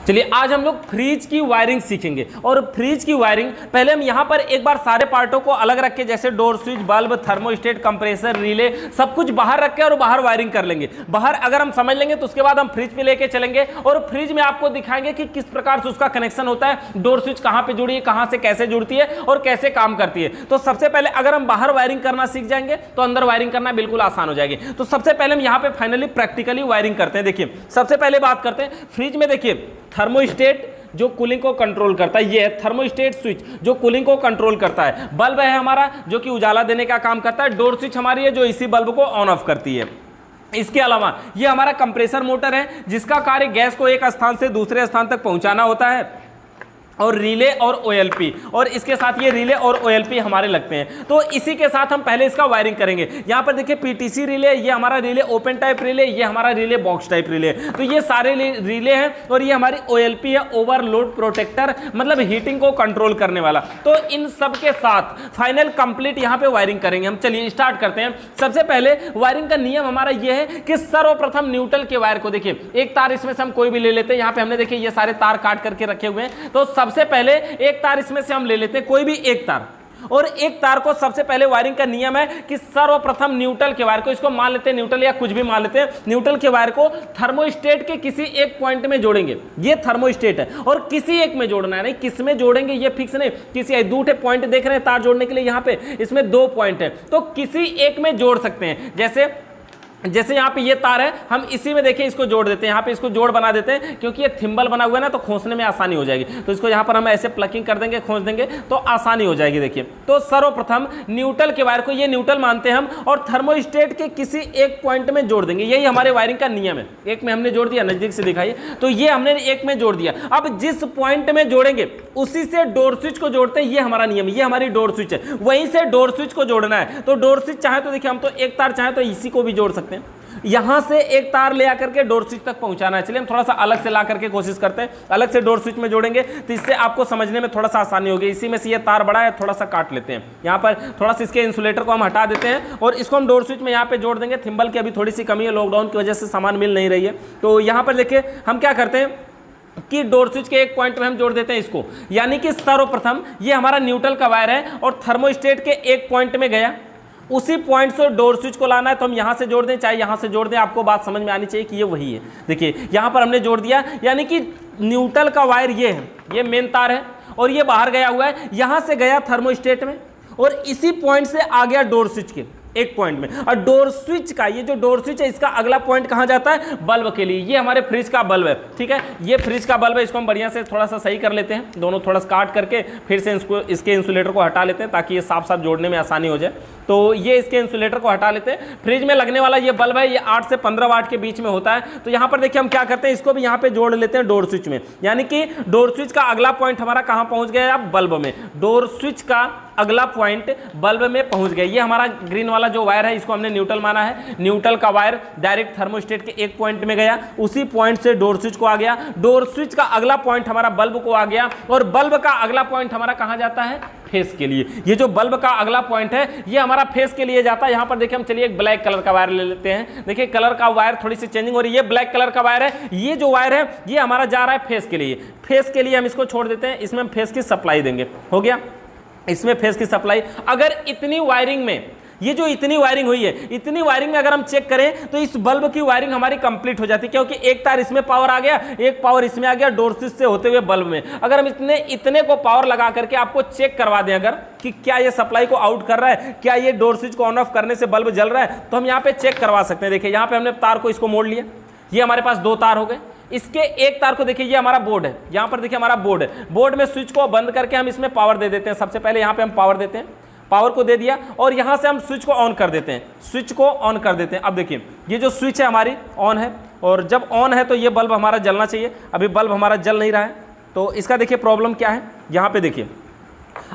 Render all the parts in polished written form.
चलिए आज हम लोग फ्रिज की वायरिंग सीखेंगे। और फ्रिज की वायरिंग पहले हम यहाँ पर एक बार सारे पार्टों को अलग रख के, जैसे door switch, bulb, thermostat, compressor, relay, सब कुछ बाहर रख के और बाहर वायरिंग कर लेंगे। बाहर अगर हम समझ लेंगे तो उसके बाद हम फ्रिज पे लेके चलेंगे और फ्रिज में आपको दिखाएंगे कि किस प्रकार से उसका कनेक्शन होता है, डोर स्विच कहाँ पे जुड़ी है, कहाँ से कैसे जुड़ती है और कैसे काम करती है। तो सबसे पहले अगर हम बाहर वायरिंग करना सीख जाएंगे तो अंदर वायरिंग करना बिल्कुल आसान हो जाएगी। तो सबसे पहले हम यहाँ पे फाइनली प्रैक्टिकली वायरिंग करते हैं। देखिए सबसे पहले बात करते हैं फ्रिज में। देखिए थर्मोस्टेट जो कूलिंग को कंट्रोल करता है, ये है थर्मोस्टेट स्विच जो कूलिंग को कंट्रोल करता है। बल्ब है हमारा जो कि उजाला देने का काम करता है। डोर स्विच हमारी है जो इसी बल्ब को ऑन ऑफ करती है। इसके अलावा ये हमारा कंप्रेसर मोटर है जिसका कार्य गैस को एक स्थान से दूसरे स्थान तक पहुंचाना होता है। और रिले और ओएलपी, और इसके साथ ये रिले और ओएलपी हमारे लगते हैं। तो इसी के साथ हम पहले इसका वायरिंग करेंगे। यहाँ पर देखिए पीटीसी रिले, ये हमारा रिले ओपन टाइप रिले, ये हमारा रिले बॉक्स टाइप रिले। तो ये सारे रिले हैं और ये हमारी ओएलपी है, ओवरलोड प्रोटेक्टर, मतलब हीटिंग को कंट्रोल करने वाला। तो इन सब के साथ फाइनल कंप्लीट यहाँ पे वायरिंग करेंगे हम। चलिए स्टार्ट करते हैं। सबसे पहले वायरिंग का नियम हमारा ये है कि सर्वप्रथम न्यूट्रल के वायर को, देखिए एक तार इसमें से हम कोई भी ले लेते हैं। यहाँ पे हमने देखिए ये सारे तार काट करके रखे हुए हैं। तो सबसे पहले एक तार इसमें से हम ले लेते हैं, कोई भी एक तार, और एक तार को सबसे पहले वायरिंग का नियम है कि सर्वप्रथम न्यूट्रल के वायर को, इसको मान लेते हैं न्यूट्रल या कुछ भी मान लेते हैं, न्यूट्रल के वायर को थर्मोस्टेट के किसी एक पॉइंट में जोड़ेंगे। ये थर्मोस्टेट है और किसी एक में जोड़ना है, नहीं किस में जोड़ेंगे ये फिक्स नहीं, किसी दो पॉइंट देख रहे हैं तार जोड़ने के लिए, यहाँ पे इसमें 2 पॉइंट है तो किसी एक में जोड़ सकते हैं। जैसे यहाँ पे ये तार है, हम इसी में देखिए इसको जोड़ देते हैं, यहाँ पे इसको जोड़ बना देते हैं क्योंकि ये थिम्बल बना हुआ है ना, तो खोसने में आसानी हो जाएगी। तो इसको यहाँ पर हम ऐसे प्लकिंग कर देंगे, खोस देंगे तो आसानी हो जाएगी। देखिए तो सर्वप्रथम न्यूट्रल के वायर को, ये न्यूट्रल मानते हैं हम, और थर्मोस्टेट के किसी एक पॉइंट में जोड़ देंगे। यही हमारे वायरिंग का नियम है। एक में हमने जोड़ दिया, नजदीक से दिखाइए, तो ये हमने एक में जोड़ दिया। अब जिस पॉइंट में जोड़ेंगे उसी से डोर स्विच को जोड़ते हैं, ये हमारा नियम, ये हमारी डोर स्विच है, वहीं से डोर स्विच को जोड़ना है। तो डोर स्विच चाहे तो देखिए हम तो एक तार चाहे तो इसी को भी जोड़ सकते हैं, यहां से एक तार ले आकर के डोर स्विच तक पहुंचाना है। चलिए हम थोड़ा सा अलग से ला करके कोशिश करते हैं, अलग से डोर स्विच में जोड़ेंगे तो इससे आपको समझने में थोड़ा सा आसानी होगी। इसी में से ये तार बड़ा है, थोड़ा सा काट लेते हैं, यहाँ पर थोड़ा सा इसके इंसुलेटर को हम हटा देते हैं और इसको हम डोर स्विच में यहाँ पे जोड़ देंगे। थिम्बल की अभी थोड़ी सी कमी है, लॉकडाउन की वजह से सामान मिल नहीं रही है। तो यहाँ पर देखिए हम क्या करते हैं कि डोर स्विच के एक पॉइंट में हम जोड़ देते हैं इसको, यानी कि सर्वप्रथम ये हमारा न्यूट्रल का वायर है और थर्मोस्टेट के एक पॉइंट में गया, उसी पॉइंट से डोर स्विच को लाना है। तो हम यहां से जोड़ दें चाहे यहां से जोड़ दें, आपको बात समझ में आनी चाहिए कि ये वही है। देखिए यहां पर हमने जोड़ दिया, यानी कि न्यूट्रल का वायर ये है, ये मेन तार है और ये बाहर गया हुआ है, यहां से गया थर्मोस्टेट में और इसी पॉइंट से आ गया डोर स्विच के एक पॉइंट में। और डोर स्विच का, ये जो डोर स्विच है इसका अगला पॉइंट कहां जाता है, बल्ब के लिए। ये हमारे फ्रिज का बल्ब है, ठीक है, ये फ्रिज का बल्ब है। इसको हम बढ़िया से थोड़ा सा सही कर लेते हैं, दोनों थोड़ा सा काट करके फिर से इसके इंसुलेटर को हटा लेते हैं ताकि ये साफ साफ जोड़ने में आसानी हो जाए। तो ये इसके इंसुलेटर को हटा लेते हैं। फ्रिज में लगने वाला ये बल्ब है, ये 8 से 15 वाट के बीच में होता है। तो यहाँ पर देखिए हम क्या करते हैं, इसको भी यहाँ पे जोड़ लेते हैं डोर स्विच में, यानी कि डोर स्विच का अगला पॉइंट हमारा कहाँ पहुँच गया, अब बल्ब में। डोर स्विच का अगला पॉइंट बल्ब में पहुंच गया। ये हमारा ग्रीन वाला जो वायर है इसको हमने न्यूट्रल माना है। न्यूट्रल का वायर डायरेक्ट थर्मोस्टेट के एक पॉइंट में गया, उसी पॉइंट से डोर स्विच को आ गया। डोर स्विच का अगला पॉइंट हमारा बल्ब को आ गया और बल्ब का अगला पॉइंट हमारा कहां जाता है, फेस के लिए। ये जो बल्ब का अगला पॉइंट है ये हमारा फेस के लिए जाता है। यहां पर देखिए हम चलिए एक ब्लैक कलर का वायर ले लेते हैं। देखिए कलर का वायर थोड़ी सी चेंजिंग हो रही है, ये ब्लैक कलर का वायर है। ये जो वायर है ये हमारा जा रहा है फेस के लिए। फेस के लिए हम इसको छोड़ देते हैं, इसमें हम फेस की सप्लाई देंगे, हो गया इसमें फेस की सप्लाई। अगर इतनी वायरिंग में, ये जो इतनी वायरिंग हुई है, इतनी वायरिंग में अगर हम चेक करें तो इस बल्ब की वायरिंग हमारी कंप्लीट हो जाती है, क्योंकि एक तार इसमें पावर आ गया, एक पावर इसमें आ गया डोर स्विच से होते हुए बल्ब में। अगर हम इतने को पावर लगा करके आपको चेक करवा दें अगर कि क्या ये सप्लाई को आउट कर रहा है, क्या ये डोर स्विच को ऑन ऑफ करने से बल्ब जल रहा है, तो हम यहाँ पे चेक करवा सकते हैं। देखिए यहाँ पे हमने तार को इसको मोड़ लिया, ये हमारे पास 2 तार हो गए। इसके एक तार को देखिए, ये हमारा बोर्ड है, यहाँ पर देखिए हमारा बोर्ड है। बोर्ड में स्विच को बंद करके हम इसमें पावर दे देते हैं। सबसे पहले यहाँ पे हम पावर देते हैं, पावर को दे दिया और यहाँ से हम स्विच को ऑन कर देते हैं, स्विच को ऑन कर देते हैं। अब देखिए ये जो स्विच है हमारी ऑन है और जब ऑन है तो ये बल्ब हमारा जलना चाहिए। अभी बल्ब हमारा जल नहीं रहा है, तो इसका देखिए प्रॉब्लम क्या है। यहाँ पे देखिए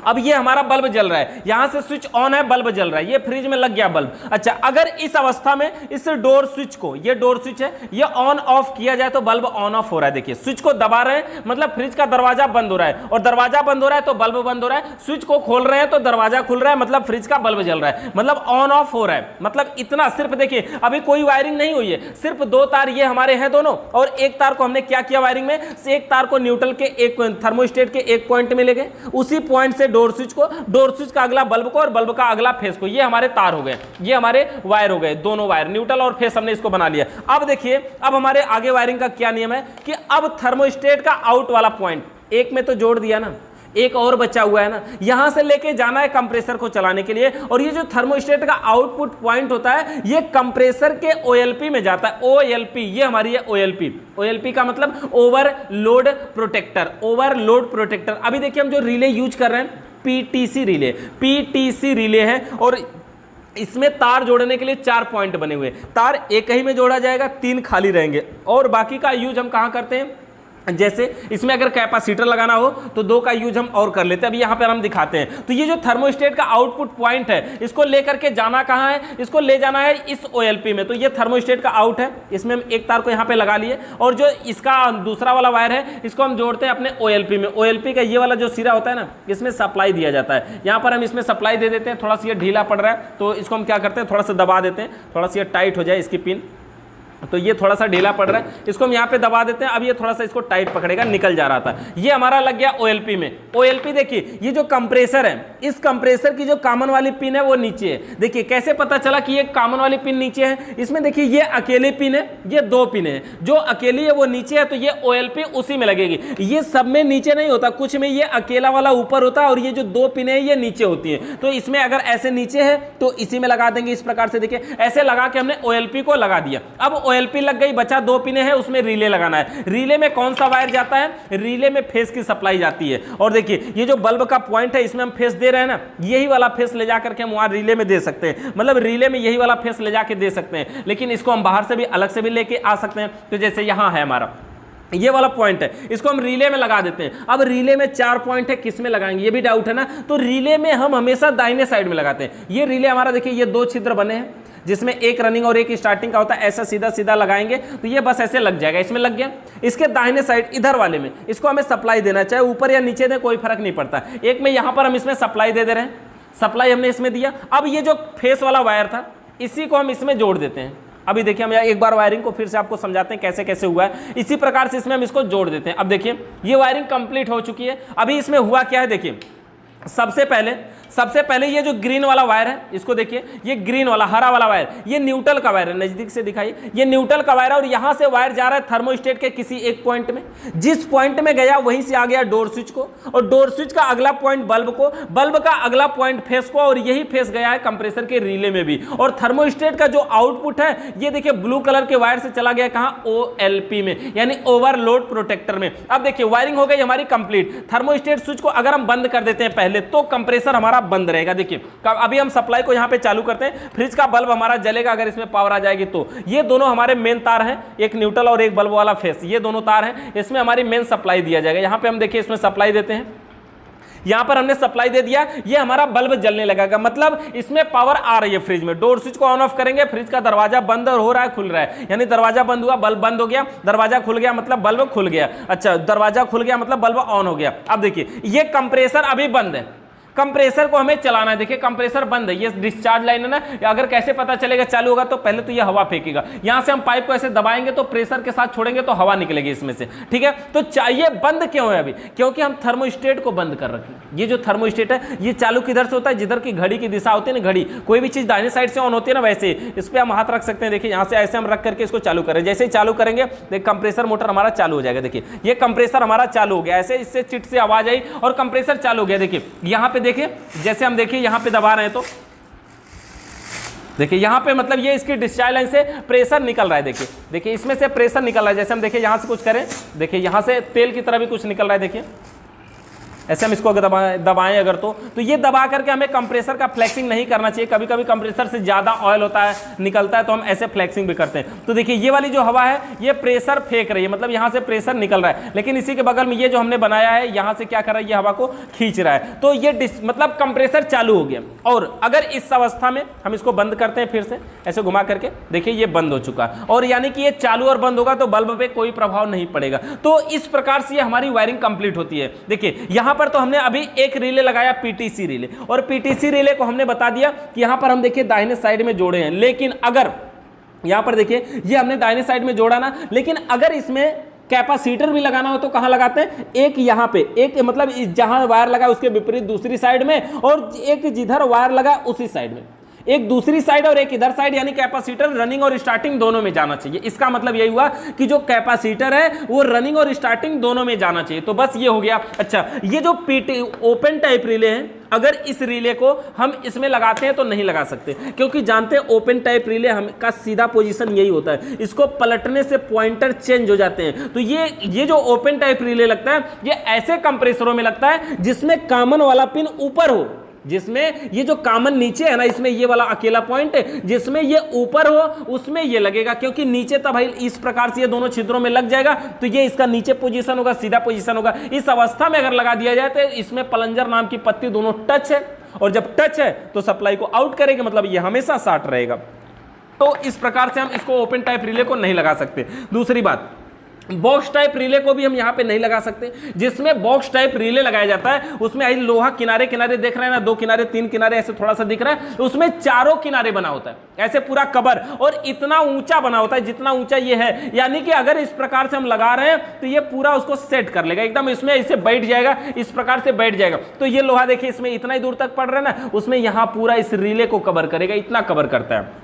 अब ये हमारा बल्ब जल रहा है, यहां से स्विच ऑन है, बल्ब जल रहा है, ये फ्रिज में लग गया बल्ब। अच्छा, अगर इस अवस्था में इस डोर स्विच को, ये डोर स्विच है, ये ऑन ऑफ किया जाए तो बल्ब ऑन ऑफ हो रहा है। देखिए स्विच को दबा रहे हैं मतलब फ्रिज का दरवाजा बंद हो रहा है, और दरवाजा बंद हो रहा है तो बल्ब बंद हो रहा है। स्विच को खोल रहे हैं तो दरवाजा खुल रहा है मतलब फ्रिज का बल्ब जल रहा है, मतलब ऑन ऑफ हो रहा है। मतलब इतना, सिर्फ देखिए अभी कोई वायरिंग नहीं हुई है, सिर्फ दो तार ये हमारे हैं दोनों, और एक तार को हमने क्या किया वायरिंग में, एक तार को न्यूट्रल के एक थर्मोस्टेट के एक पॉइंट में ले गए, उसी पॉइंट से डोर स्विच को, डोर स्विच का अगला बल्ब को और बल्ब का अगला फेस को, ये हमारे तार हो गए, ये हमारे वायर हो गए, दोनों वायर न्यूट्रल और फेस हमने इसको बना लिया। अब देखिए अब हमारे आगे वायरिंग का क्या नियम है कि अब थर्मोस्टेट का आउट वाला पॉइंट, एक में तो जोड़ दिया ना, एक और बचा हुआ है ना, यहां से लेके जाना है कंप्रेसर को चलाने के लिए, और ये जो थर्मोस्टेट का आउटपुट पॉइंट होता है ये कंप्रेसर के ओएलपी में जाता है। ओएलपी ये हमारी है ओएलपी, ओएलपी का मतलब ओवरलोड प्रोटेक्टर, ओवरलोड प्रोटेक्टर। अभी देखिए हम जो रिले यूज कर रहे हैं पीटीसी रिले, पीटीसी रिले है, और इसमें तार जोड़ने के लिए 4 पॉइंट बने हुए, तार एक ही में जोड़ा जाएगा, 3 खाली रहेंगे, और बाकी का यूज हम कहां करते हैं, जैसे इसमें अगर कैपेसिटर लगाना हो तो 2 का यूज हम और कर लेते हैं। अभी यहाँ पर हम दिखाते हैं। तो ये जो थर्मोस्टेट का आउटपुट पॉइंट है इसको लेकर के जाना कहाँ है, इसको ले जाना है इस ओएलपी में। तो ये थर्मोस्टेट का आउट है, इसमें हम एक तार को यहाँ पे लगा लिए, और जो इसका दूसरा वाला वायर है इसको हम जोड़ते हैं अपने ओएलपी में। ओएलपी का ये वाला जो सिरा होता है ना, इसमें सप्लाई दिया जाता है, यहाँ पर हम इसमें सप्लाई दे देते हैं। थोड़ा सा ये ढीला पड़ रहा है तो इसको हम क्या करते हैं, थोड़ा सा दबा देते हैं, थोड़ा सा ये टाइट हो जाए इसकी पिन, तो ये थोड़ा सा ढीला पड़ रहा है, इसको हम यहाँ पे दबा देते हैं। अब ये थोड़ा सा इसको टाइट पकड़ेगा, निकल जा रहा था, ये हमारा लग गया ओएलपी में। ओएलपी देखिए ये जो कंप्रेसर है, इस कंप्रेसर की जो कॉमन वाली पिन है वो नीचे है। देखिए कैसे पता चला कि ये कॉमन वाली पिन नीचे है, इसमें देखिए ये अकेले पिन है, ये 2 पिन है, जो अकेली है वो नीचे है, तो ये ओएलपी उसी में लगेगी। ये सब में नीचे नहीं होता, कुछ में ये अकेला वाला ऊपर होता है, और ये जो 2 पिन है ये नीचे होती है। तो इसमें अगर ऐसे नीचे है तो इसी में लगा देंगे, इस प्रकार से देखिए ऐसे लगा के हमने ओएलपी को लगा दिया। अब ओएलपी लग गई, बचा 2 पिने हैं, उसमें रिले लगाना है। रिले में कौन सा वायर जाता है, रिले में फेस की सप्लाई जाती है। और देखिए ये जो बल्ब का पॉइंट है इसमें हम फेस दे रहे हैं ना, यही वाला फेस ले जाकर के हम वहां रिले में दे सकते हैं, मतलब रिले में यही वाला फेस ले जाके दे सकते हैं, लेकिन इसको हम बाहर से भी अलग से भी लेके आ सकते हैं। तो जैसे यहां है हमारा ये वाला पॉइंट है, इसको हम रिले में लगा देते हैं। अब रिले में 4 पॉइंट है, किस में लगाएंगे ये भी डाउट है ना, तो रिले में हम हमेशा दाहिने साइड में लगाते हैं। ये रिले हमारा देखिए ये 2 छिद्र बने हैं, जिसमें एक रनिंग और एक स्टार्टिंग का होता है, ऐसा सीधा सीधा लगाएंगे तो ये बस ऐसे लग जाएगा, इसमें लग गया। इसके दाहिने साइड इधर वाले में इसको हमें सप्लाई देना, चाहे ऊपर या नीचे दे कोई फर्क नहीं पड़ता। एक में यहां पर हम इसमें सप्लाई दे रहे हैं, सप्लाई हमने इसमें दिया। अब ये जो फेस वाला वायर था इसी को हम इसमें जोड़ देते हैं। अभी देखिए हम एक बार वायरिंग को फिर से आपको समझाते हैं कैसे कैसे हुआ है। इसी प्रकार से इसमें हम इसको जोड़ देते हैं। अब देखिए ये वायरिंग कंप्लीट हो चुकी है। अभी इसमें हुआ क्या है, देखिए सबसे पहले ये जो ग्रीन वाला वायर है इसको देखिए, ये ग्रीन वाला हरा वाला वायर ये न्यूट्रल का वायर है, नजदीक से दिखाइए, ये न्यूट्रल का वायर है, और यहां से वायर जा रहा है थर्मोस्टेट के किसी एक पॉइंट में। जिस पॉइंट में गया वहीं से आ गया डोर स्विच को, और डोर स्विच का अगला पॉइंट बल्ब को, बल्ब का अगला पॉइंट फेस को, और यही फेस गया है कंप्रेसर के रिले में भी। और थर्मोस्टेट का जो आउटपुट है ये देखिए ब्लू कलर के वायर से चला गया कहां, ओएलपी में, यानी ओवरलोड प्रोटेक्टर में। अब देखिए वायरिंग हो गई हमारी कंप्लीट। थर्मोस्टेट स्विच को अगर हम बंद कर देते हैं पहले तो कंप्रेसर हमारा बंद रहेगा। देखिए अभी हम सप्लाई को यहां पे चालू करते हैं, फ्रिज का बल्ब हमारा जलेगा अगर इसमें पावर आ जाएगी तो। ये दोनों हमारे मेन तार हैं, एक न्यूट्रल और एक बल्ब वाला फेस, ये दोनों तार हैं, इसमें हमारी मेन सप्लाई दिया जाएगा। यहां पे हम देखिए इसमें सप्लाई देते हैं, यहां पर हमने सप्लाई दे दिया, ये हमारा बल्ब जलने लगेगा, मतलब इसमें पावर आ रही है फ्रिज में। डोर स्विच को ऑन ऑफ करेंगे, फ्रिज का दरवाजा बंद हो रहा है, खुल रहा है, यानी दरवाजा बंद हुआ बल्ब बंद हो गया, दरवाजा खुल गया मतलब बल्ब खुल गया। अच्छा, दरवाजा खुल गया मतलब बल्ब ऑन हो गया। अब देखिए ये कंप्रेसर अभी बंद है, कंप्रेसर को हमें चलाना है। देखिए कंप्रेसर बंद है, ये डिस्चार्ज लाइन है ना, अगर कैसे पता चलेगा चालू होगा, तो पहले तो ये हवा फेंकेगा, यहां से हम पाइप को ऐसे दबाएंगे तो प्रेशर के साथ छोड़ेंगे तो हवा निकलेगी इसमें से, ठीक है। तो चाहिए बंद क्यों है अभी, क्योंकि हम थर्मोस्टेट को बंद कर रखे। ये जो थर्मोस्टेट है ये चालू किधर से होता है, जिधर की घड़ी की दिशा होती है ना, घड़ी कोई भी चीज दाहिने साइड से ऑन होती है ना, वैसे इस पर हम हाथ रख सकते हैं। देखिए यहां से ऐसे हम रख करके इसको चालू करें, जैसे ही चालू करेंगे कंप्रेसर मोटर हमारा चालू हो जाएगा। देखिए ये कंप्रेसर हमारा चालू हो गया, ऐसे इससे चिट से आवाज आई और कंप्रेसर चालू हो गया। देखिए यहां पे देखिए, जैसे हम देखिए यहां पे दबा रहे हैं तो देखिए यहां पे मतलब ये इसकी डिस्चार्ज लाइन से प्रेशर निकल रहा है। देखिए इसमें से प्रेशर निकल रहा है, जैसे हम देखिए यहां से कुछ करें, देखिए यहां से तेल की तरह भी कुछ निकल रहा है। देखिए ऐसे हम इसको अगर दबाएं अगर तो ये दबा करके हमें कंप्रेसर का फ्लेक्सिंग नहीं करना चाहिए। कभी कभी कंप्रेसर से ज़्यादा ऑयल होता है, निकलता है, तो हम ऐसे फ्लेक्सिंग भी करते हैं। तो देखिए ये वाली जो हवा है ये प्रेशर फेंक रही है, मतलब यहाँ से प्रेशर निकल रहा है, लेकिन इसी के बगल में ये जो हमने बनाया है यहाँ से क्या कर रहा है, ये हवा को खींच रहा है। तो ये मतलब कंप्रेसर चालू हो गया। और अगर इस अवस्था में हम इसको बंद करते हैं, फिर से ऐसे घुमा करके देखिए ये बंद हो चुका, और यानी कि ये चालू और बंद होगा तो बल्ब पे कोई प्रभाव नहीं पड़ेगा। तो इस प्रकार से ये हमारी वायरिंग कंप्लीट होती है। देखिए यहां पर तो हमने अभी एक रिले लगाया, पीटीसी रिले, और पीटीसी रिले को हमने बता दिया कि यहां पर हम देखिए दाहिने साइड में जोड़े हैं, लेकिन अगर यहां पर देखिए ये हमने दाहिने साइड में जोड़ा ना, लेकिन अगर इसमें कैपेसिटर भी लगाना हो तो कहां लगाते हैं, एक यहां पे, एक मतलब जहां वायर लगा उसके विपरीत दूसरी साइड में, और एक जिधर वायर लगा उसी साइड में, एक दूसरी साइड और एक इधर साइड, यानी कैपेसिटर रनिंग और स्टार्टिंग दोनों में जाना चाहिए। इसका मतलब यही हुआ कि जो कैपेसिटर है वो रनिंग और स्टार्टिंग दोनों में जाना चाहिए। तो बस ये हो गया। अच्छा, ये जो पीटी ओपन टाइप रिले हैं, अगर इस रिले को हम इसमें लगाते हैं तो नहीं लगा सकते, क्योंकि जानते हैं ओपन टाइप रिले हम का सीधा पोजीशन यही होता है, इसको पलटने से पॉइंटर चेंज हो जाते हैं। तो ये जो ओपन टाइप रिले लगता है ये ऐसे कंप्रेसरों में लगता है जिसमें कॉमन वाला पिन ऊपर हो, जिसमें ये जो कॉमन नीचे है ना, इसमें ये वाला अकेला पॉइंट है, जिसमें ये ऊपर हो उसमें ये लगेगा, क्योंकि नीचे तब भाई इस प्रकार से ये दोनों छिद्रों में लग जाएगा, तो ये इसका नीचे पोजीशन होगा, सीधा पोजीशन होगा। इस अवस्था में अगर लगा दिया जाए तो इसमें प्लंजर नाम की पत्ती दोनों टच है, और जब टच है तो सप्लाई को आउट करेगा, मतलब ये हमेशा शॉर्ट रहेगा। तो इस प्रकार से हम इसको ओपन टाइप रिले को नहीं लगा सकते। दूसरी बात, बॉक्स टाइप रिले को भी हम यहां पे नहीं लगा सकते। जिसमें बॉक्स टाइप रिले लगाया जाता है उसमें आई लोहा किनारे किनारे देख रहे हैं ना, 2 किनारे 3 किनारे ऐसे थोड़ा सा दिख रहा है, उसमें चारों किनारे बना होता है, ऐसे पूरा कवर, और इतना ऊंचा बना होता है जितना ऊंचा ये है, यानी कि अगर इस प्रकार से हम लगा रहे हैं तो ये पूरा उसको सेट कर लेगा, एकदम इसमें इसे बैठ जाएगा, इस प्रकार से बैठ जाएगा। तो ये लोहा देखिए इसमें इतना ही दूर तक पड़ रहा है ना, उसमें यहां पूरा इस रिले को कवर करेगा, इतना कवर करता है।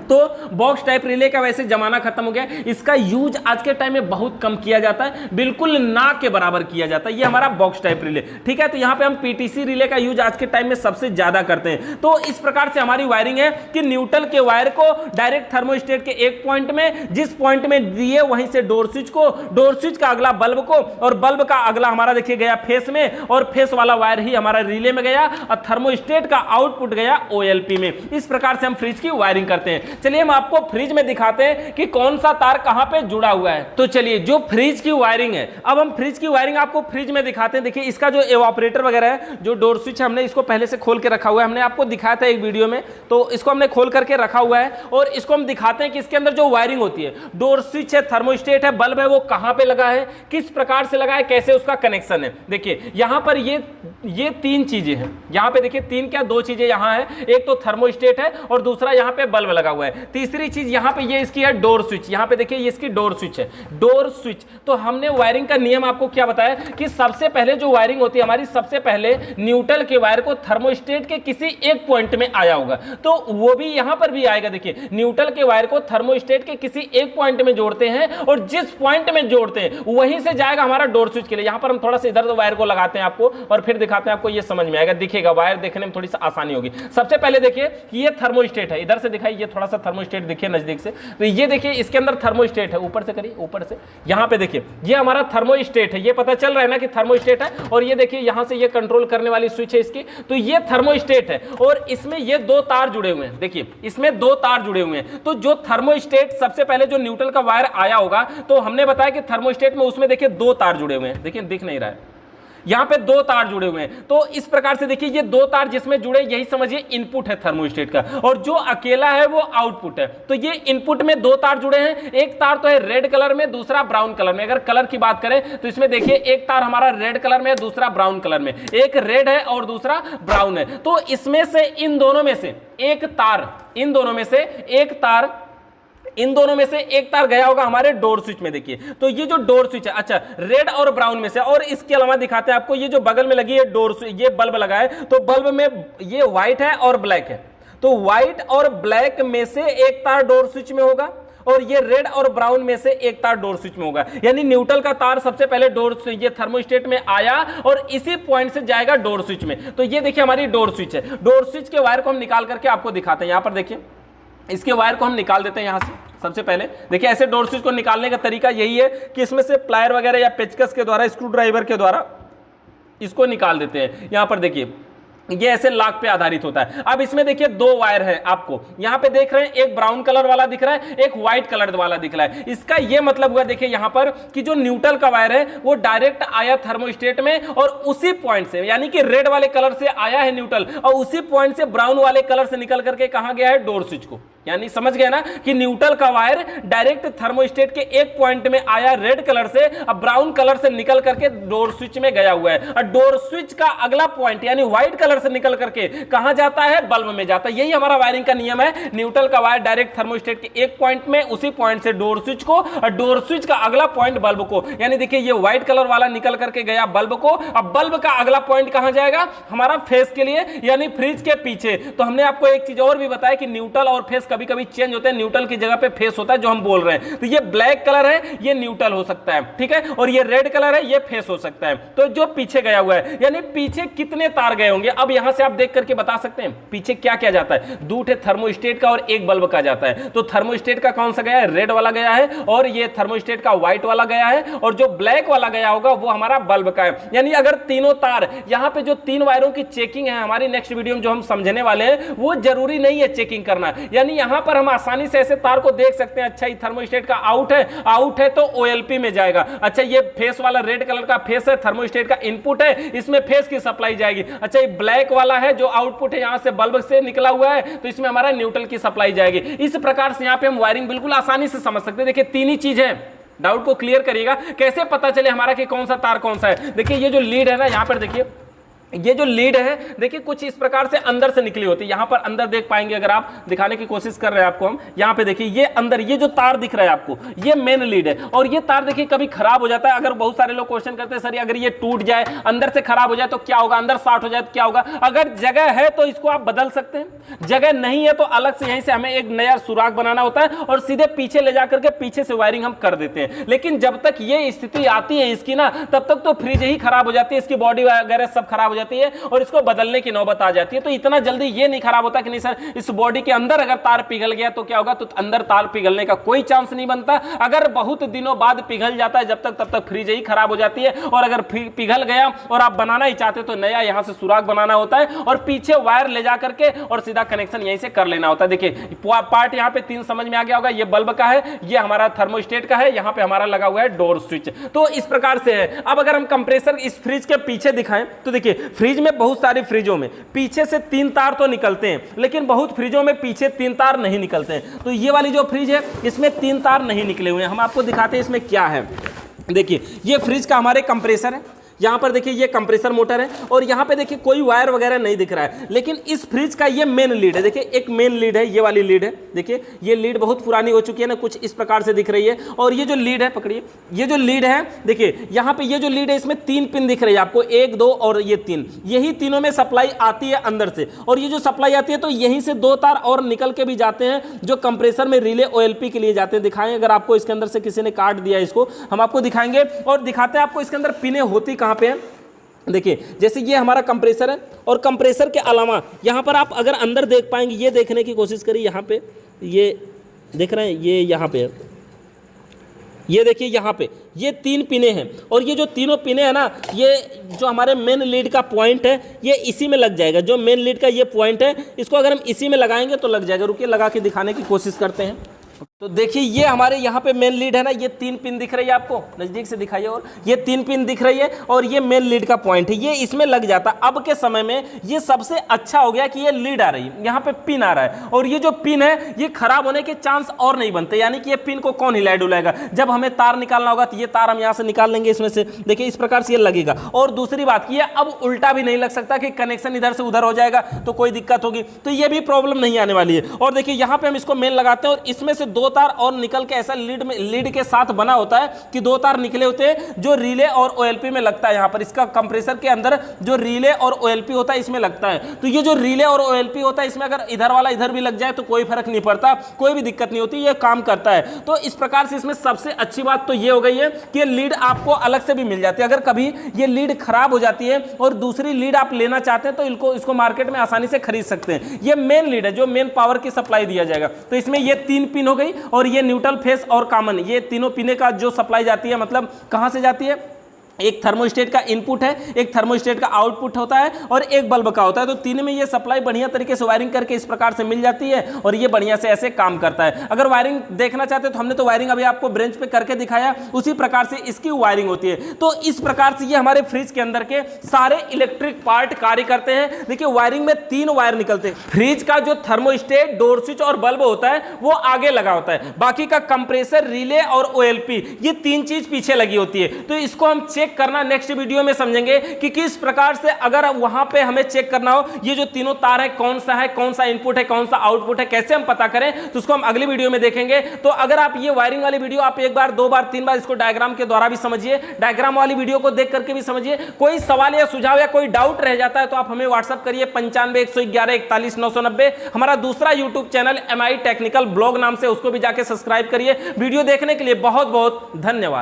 तो बॉक्स टाइप रिले का वैसे जमाना खत्म हो गया, इसका यूज आज के टाइम में बहुत कम किया जाता है, बिल्कुल ना के बराबर किया जाता है। ये हमारा बॉक्स टाइप रिले, ठीक है। तो यहाँ पे हम पीटीसी रिले का यूज आज के टाइम में सबसे ज्यादा करते हैं। तो इस प्रकार से हमारी वायरिंग है कि न्यूट्रल के वायर को डायरेक्ट थर्मोस्टेट के एक पॉइंट में, जिस पॉइंट में दिए वहीं से डोर स्विच को, डोर स्विच का अगला बल्ब को, और बल्ब का अगला हमारा देखिए गया फेस में, और फेस वाला वायर ही हमारा रिले में गया, और थर्मोस्टेट का आउटपुट गया ओएलपी में। इस प्रकार से हम फ्रिज की वायरिंग करते हैं। चलिए हम आपको फ्रिज में दिखाते हैं कि कौन सा तार कहां पे जुड़ा हुआ है। तो चलिए जो फ्रिज की वायरिंग है, अब हम फ्रिज की वायरिंग आपको फ्रिज में दिखाते हैं। देखिए इसका जो एवापोरेटर वगैरह है, जो डोर स्विच है, हमने इसको पहले से खोल के रखा हुआ है, हमने आपको दिखाया था एक वीडियो में, तो इसको हमने खोल करके रखा हुआ है, और इसको हम दिखाते हैं कि इसके अंदर जो वायरिंग होती है, डोर स्विच है, थर्मोस्टेट है, बल्ब है, वो कहां पे लगा है, किस प्रकार से लगा है, कैसे उसका कनेक्शन है। देखिए यहां पर ये 3 चीजें हैं, यहां पे देखिए 3 क्या 2 चीजें यहां है, एक तो थर्मोस्टेट है और दूसरा यहां पे बल्ब लगा हुआ है। तीसरी चीज यहां पे ये इसकी है डोर स्विच, यहां पे देखिए ये इसकी डोर स्विच है, डोर स्विच। तो हमने वायरिंग का नियम आपको क्या बताया कि सबसे पहले जो वायरिंग होती है हमारी, सबसे पहले न्यूट्रल के वायर को थर्मोस्टेट के किसी एक पॉइंट में आया होगा, तो वो भी यहां पर भी आएगा। देखिए न्यूट्रल के वायर को थर्मोस्टेट के किसी एक पॉइंट में जोड़ते हैं, और जिस पॉइंट में जोड़ते हैं वहीं से जाएगा हमारा डोर स्विच के लिए। यहां पर हम थोड़ा सा इधर वायर को लगाते हैं आपको, और फिर दिखाते हैं आपको, ये समझ में आएगा, दिखेगा, वायर देखने में थोड़ी सा आसानी होगी। सबसे पहले देखिए कि ये थर्मोस्टेट है, इधर से दिखाई, ये थोड़ा सा थर्मोस्टेट देखिए नजदीक से, तो ये देखिए इसके अंदर थर्मोस्टेट है, ऊपर से करिए, ऊपर से, यहां पे देखिए ये हमारा थर्मोस्टेट है, ये पता चल रहा है ना कि थर्मोस्टेट है, और ये देखिए यहां से ये कंट्रोल करने वाली स्विच है इसकी, तो ये थर्मोस्टेट है, और इसमें ये 2 तार जुड़े हुए हैं। देखिए इसमें 2 तार जुड़े हुए हैं। तो जो थर्मोस्टेट सबसे पहले जो न्यूट्रल का वायर आया होगा, तो हमने बताया कि थर्मोस्टेट में उसमें देखिए 2 तार जुड़े हुए हैं, देखिए दिख नहीं रहा है, यहां पे 2 तार जुड़े हुए हैं। तो इस प्रकार से देखिए ये 2 तार जिसमें जुड़े, यही समझिए इनपुट है थर्मोस्टेट का, और जो अकेला है वो आउटपुट है। तो ये इनपुट में 2 तार जुड़े हैं, एक तार तो है रेड कलर में, दूसरा ब्राउन कलर में। अगर कलर की बात करें तो इसमें देखिए एक तार हमारा रेड कलर में है, दूसरा ब्राउन कलर में, एक रेड है और दूसरा ब्राउन है। तो इसमें से इन दोनों में से एक तार, इन दोनों में से एक तार गया होगा हमारे डोर स्विच में। देखिए तो ये जो डोर स्विच है, अच्छा रेड और ब्राउन में से, और इसके अलावा दिखाते हैं आपको, ये जो बगल में लगी है डोर स्विच, ये बल्ब लगा है, तो बल्ब में ये व्हाइट है और ब्लैक है, तो व्हाइट और ब्लैक में से एक तार डोर स्विच में होगा, और ये रेड और ब्राउन में से एक तार डोर स्विच में होगा। यानी न्यूट्रल का तार सबसे पहले ये थर्मोस्टेट में आया, और इसी पॉइंट से जाएगा डोर स्विच में। तो ये देखिए हमारी डोर स्विच है। डोर स्विच के वायर को हम निकाल करके आपको दिखाते हैं। यहां पर देखिए इसके वायर को हम निकाल देते हैं यहां से। सबसे पहले देखिए ऐसे डोर स्विच को निकालने का तरीका यही है कि इसमें से प्लायर वगैरह या पेचकस के द्वारा, स्क्रू ड्राइवर के द्वारा इसको निकाल देते हैं। यहां पर देखिए ये ऐसे लॉक पे आधारित होता है। अब इसमें देखिए दो वायर है, आपको यहां पे देख रहे हैं, एक ब्राउन कलर वाला दिख रहा है, एक व्हाइट कलर वाला दिख रहा है। इसका ये मतलब हुआ देखिए यहां पर कि जो न्यूट्रल का वायर है वो डायरेक्ट आया थर्मोस्टेट में और उसी पॉइंट से, यानी कि रेड वाले कलर से आया है न्यूट्रल और उसी पॉइंट से ब्राउन वाले कलर से निकल करके कहां गया है, डोर स्विच को। यानी समझ गए ना कि न्यूट्रल का वायर डायरेक्ट थर्मोस्टेट के एक पॉइंट में आया रेड कलर से, अब ब्राउन कलर से निकल करके डोर स्विच में गया हुआ है और डोर स्विच का अगला पॉइंट यानी व्हाइट कलर से निकल करके कहां जाता है, बल्ब में जाता है। यही हमारा वायरिंग का नियम है। न्यूट्रल का वायर डायरेक्ट थर्मोस्टेट के एक पॉइंट में, उसी पॉइंट से डोर स्विच को और डोर स्विच का अगला पॉइंट बल्ब को। यानी देखिए ये व्हाइट कलर वाला निकल करके गया बल्ब को, अब बल्ब का अगला पॉइंट कहां जाएगा, हमारा फेस के लिए यानी फ्रिज के पीछे। तो हमने आपको एक चीज और भी बताया कि न्यूट्रल और फेस कभी कभी चेंज होते हैं, न्यूट्रल की जगह पे फेस होता है जो हम बोल रहे हैं। तो ये ब्लैक कलर है, ये न्यूट्रल हो सकता है, ठीक है, और ये रेड कलर है, ये फेस हो सकता है। तो जो पीछे गया हुआ है, यानी पीछे कितने तार गए होंगे, अब यहां से आप देख करके बता सकते हैं पीछे क्या क्या जाता है। दो ठे थर्मोस्टेट का और एक बल्ब का जाता है। तो थर्मोस्टेट का कौन सा गया है, रेड वाला गया है, और ये थर्मोस्टेट का व्हाइट वाला गया है, और जो ब्लैक वाला गया होगा वो हमारा बल्ब का है। यानी अगर तीनों तार, यहां पे जो तीन वायरों की चेकिंग है हमारी नेक्स्ट वीडियो में जो हम समझने वाले हैं, वो जरूरी नहीं है चेकिंग करना। यानी यहां पर हम आसानी से ऐसे तार को देख सकते हैं, अच्छा ये थर्मोस्टेट का आउट है तो ओएलपी में जाएगा। अच्छा ये फेस वाला रेड कलर का फेस है, थर्मोस्टेट का इनपुट है, इसमें फेस की सप्लाई जाएगी। अच्छा ये ब्लैक वाला है जो आउटपुट है, यहां से बल्ब से निकला हुआ है, तो इसमें हमारा न्यूट्रल की सप्लाई जाएगी। इस प्रकार से यहां पे हम वायरिंग बिल्कुल आसानी से समझ सकते हैं। देखिए तीन ही चीज है, डाउट को क्लियर करिएगा, कैसे पता चले हमारा कि कौन सा तार कौन सा है। देखिए ये जो लीड है ना, यहां पर देखिए ये जो लीड है देखिए कुछ इस प्रकार से अंदर से निकली होती है। यहां पर अंदर देख पाएंगे अगर आप, दिखाने की कोशिश कर रहे हैं आपको हम, यहां पे देखिए ये अंदर ये जो तार दिख रहा है आपको, ये मेन लीड है। और ये तार देखिए कभी खराब हो जाता है। अगर बहुत सारे लोग क्वेश्चन करते हैं सर अगर ये टूट जाए, अंदर से खराब हो जाए तो क्या होगा, अंदर शॉर्ट हो जाए तो क्या होगा। अगर जगह है तो इसको आप बदल सकते हैं, जगह नहीं है तो अलग से यहीं से हमें एक नया सुराख बनाना होता है और सीधे पीछे ले जाकर के पीछे से वायरिंग हम कर देते हैं। लेकिन जब तक ये स्थिति आती है इसकी ना, तब तक तो फ्रिज ही खराब हो जाती है, इसकी बॉडी वगैरह सब खराब हो जाती है और इसको बदलने की नौबत आ जाती है। तो इतना जल्दी ये नहीं खराब होता कि नहीं सर इस बॉडी के अंदर अगर तार पिघल गया तो क्या होगा, तो अंदर तार पिघलने का कोई चांस नहीं बनता। अगर बहुत दिनों बाद पिघल जाता है जब तक, तब तक फ्रिज ही खराब हो जाती है। और अगर पिघल गया और आप बनाना ही चाहते तो नया यहां से सुराख बनाना होता है और पीछे वायर ले जा करके और सीधा कनेक्शन यहीं से कर लेना होता है। देखिए पार्ट यहां पे तीन समझ में आ गया होगा, ये बल्ब का है, ये हमारा थर्मोस्टेट का है, यहां पे हमारा लगा हुआ है डोर स्विच। तो इस प्रकार से है। अब अगर हम कंप्रेसर इस फ्रिज के पीछे दिखाएं तो देखिए फ्रिज में बहुत सारी फ्रिजों में पीछे से तीन तार तो निकलते हैं, लेकिन बहुत फ्रिजों में पीछे तीन तार नहीं निकलते हैं। तो ये वाली जो फ्रिज है इसमें तीन तार नहीं निकले हुए हैं। हम आपको दिखाते हैं इसमें क्या है। देखिए ये फ्रिज का हमारे कंप्रेसर है, यहाँ पर देखिए ये कंप्रेसर मोटर है और यहाँ पे देखिए कोई वायर वगैरह नहीं दिख रहा है। लेकिन इस फ्रिज का ये मेन लीड है, देखिए एक मेन लीड है, ये वाली लीड है। देखिए ये लीड बहुत पुरानी हो चुकी है ना, कुछ इस प्रकार से दिख रही है। और ये जो लीड है, पकड़िए, ये जो लीड है देखिए यहाँ पे ये जो लीड है इसमें तीन पिन दिख रही है आपको, 1 2 और ये 3, यही तीनों में सप्लाई आती है अंदर से। और ये जो सप्लाई आती है तो यहीं से 2 तार और निकल के भी जाते हैं जो कंप्रेसर में रिले ओएलपी के लिए जाते हैं। दिखाएं अगर आपको इसके अंदर से किसी ने काट दिया इसको, हम आपको दिखाएंगे और दिखाते हैं आपको इसके अंदर पिने होती कहाँ पे है। देखिए जैसे ये हमारा कंप्रेसर है और कंप्रेसर के अलावा यहाँ पर आप अगर अंदर देख पाएंगे, ये देखने की कोशिश करिए, यहाँ पे ये देख रहे हैं, ये यहाँ पे है, ये देखिए यहाँ पे ये 3 पिने हैं और ये जो तीनों पिने हैं ना, ये जो हमारे मेन लीड का पॉइंट है ये इसी में लग जाएगा। जो मेन लीड का ये पॉइंट है इसको अगर हम इसी में लगाएंगे तो लग जाएगा। रुकिए लगा के दिखाने की कोशिश करते हैं। तो देखिए ये हमारे यहाँ पे मेन लीड है ना, ये 3 पिन दिख रही है आपको, नजदीक से दिखाइए, और ये 3 पिन दिख रही है और ये मेन लीड का पॉइंट है, ये इसमें लग जाता। अब के समय में ये सबसे अच्छा हो गया कि ये लीड आ रही है, यहाँ पे पिन आ रहा है और ये जो पिन है ये खराब होने के चांस और नहीं बनते। यानी कि ये पिन को कौन हिलाए डुलाएगा। जब हमें तार निकालना होगा तो ये तार हम यहाँ से निकाल लेंगे इसमें से, देखिए इस प्रकार से ये लगेगा। और दूसरी बात ये अब उल्टा भी नहीं लग सकता कि कनेक्शन इधर से उधर हो जाएगा तो कोई दिक्कत होगी, तो ये भी प्रॉब्लम नहीं आने वाली है। और देखिए यहाँ पे हम इसको मेन लगाते हैं और इसमें से 2 तार और निकल ऐसा लीड के साथ बना होता है कि 2 तार निकले होते हैं जो रिले और ओएलपी में लगता है। यहां पर इसका कंप्रेसर के अंदर जो रिले और ओएलपी होता है इसमें लगता है। तो ये जो रिले और ओएलपी होता है इसमें अगर इधर वाला इधर भी लग जाए तो कोई फर्क नहीं पड़ता, कोई भी दिक्कत नहीं होती, ये काम करता है। तो इस प्रकार से इसमें सबसे अच्छी बात तो ये हो गई है कि लीड आपको अलग से भी मिल जाती है। अगर कभी ये लीड खराब हो जाती है और दूसरी लीड आप लेना चाहते हैं तो इसको मार्केट में आसानी से खरीद सकते हैं। ये मेन लीड है जो मेन पावर की सप्लाई दिया जाएगा। तो इसमें ये 3 पिन हो गई और ये न्यूट्रल फेस और कॉमन, ये तीनों पिने का जो सप्लाई जाती है, मतलब कहां से जाती है, एक थर्मोस्टेट का इनपुट है, एक थर्मोस्टेट का आउटपुट होता है और एक बल्ब का होता है। तो तीन में ये सप्लाई बढ़िया तरीके से वायरिंग करके इस प्रकार से मिल जाती है और ये बढ़िया से ऐसे काम करता है। अगर वायरिंग देखना चाहते हो तो हमने तो वायरिंग अभी आपको ब्रेंच पे करके दिखाया, उसी प्रकार से इसकी वायरिंग होती है। तो इस प्रकार से ये हमारे फ्रिज के अंदर के सारे इलेक्ट्रिक पार्ट कार्य करते हैं। देखिए वायरिंग में 3 वायर निकलते हैं। फ्रिज का जो थर्मोस्टेट, डोर स्विच और बल्ब होता है वो आगे लगा होता है, बाकी का कंप्रेसर, रिले और OLP ये 3 चीज पीछे लगी होती है। तो इसको हम चेक करना नेक्स्ट वीडियो में समझेंगे कि किस प्रकार से अगर वहां पे हमें चेक करना हो ये जो तीनों तार है, कौन सा इनपुट है, कौन सा आउटपुट है, कैसे हम पता करें, तो उसको हम अगली वीडियो में देखेंगे। तो अगर आप ये वायरिंग वाली वीडियो आप एक बार, 2 बार, 3 बार इसको डायग्राम के द्वारा भी समझिए, डायग्राम वाली वीडियो को देख करके भी समझिए। कोई सवाल या सुझाव या कोई डाउट रह जाता है तो आप हमें व्हाट्सएप करिए 95 111 41 990। हमारा दूसरा YouTube channel MI technical blog नाम से, उसको भी जाके सब्सक्राइब करिए। वीडियो देखने के लिए बहुत बहुत धन्यवाद।